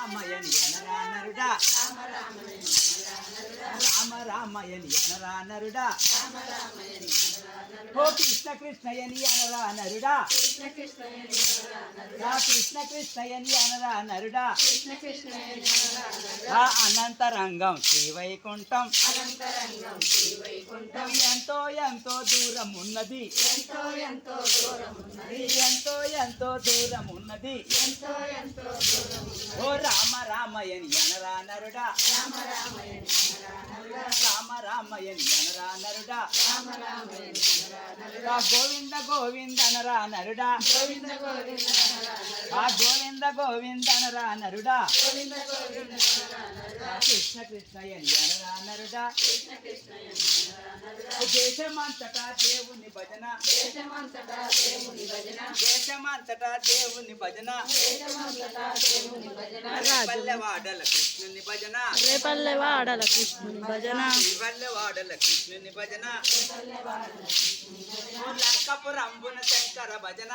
రామయని అనరా నరుడా రామ రామయని అనరా నరుడా ఓ కృష్ణ కృష్ణయని అనరా నరుడా కృష్ణ కృష్ణయని అనరా నరుడా అనంతరంగం శ్రీవైకుంఠం ఎంతో ఎంతో దూరం ఉన్నది ఎంతో ఎంతో దూరం ఉన్నది ఓ రామ రామయని అనరా నరుడా రామ రామయని అనరా నరుడా గోవింద గోవింద అనరా నరుడా గోవింద గోవింద అనరా నరుడా కృష్ణ కృష్ణయని అనరా నరుడా దేశమంతటా దేవుని భజన దేశమంతటా దేవుని భజన పల్లెవాడల కృష్ణుని భజన పల్లెవాడల కృష్ణుని భజన పల్లెవాడల కృష్ణుని భజన లంకపురంబున శంకర భజన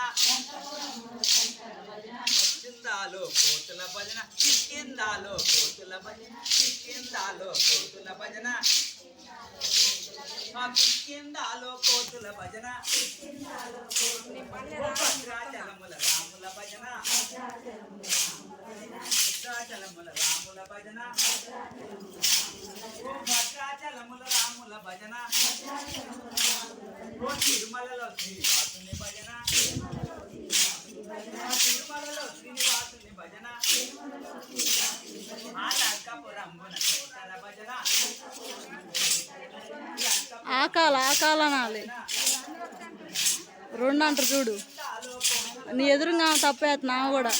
కిష్కిందాలో కోతుల భజన కిష్కిందాలో కోతుల భజన కిష్కిందాలో కోతుల భజన కిష్కిందాలో కోతుల భజన భద్రాచలముల రాముల భజన భద్రాచలముల రాముల భజన భద్రాచలముల రాముల భజన తిరుమలలో శ్రీనివాసుని భజన తిరుమలలో శ్రీనివాసుని భజన లంకపురంబున శంకర భజన ఆకాలనాలి రెండు అంటారు చూడు నీ ఎదురుగా తప్పేస్తున్నా కూడా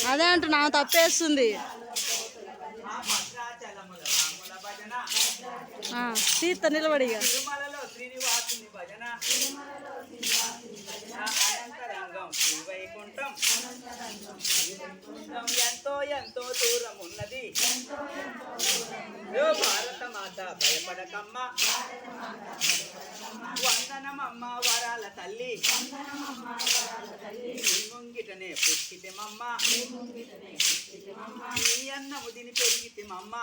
అదే అంటున్నా తప్పేస్తుంది తీర్థ నిలబడిగా శ్రీనివాసుని భజన అనంతరంగం శ్రీవైకుంఠం ఎంతో ఎంతో దూరం ఉన్నది భారత మాత భయపడకమ్మ వందనమమ్మ వరాల తల్లి నీ ముంగిటనే పుట్టితేమమ్మ నీ అన్నము తిని పెరిగితేమమ్మ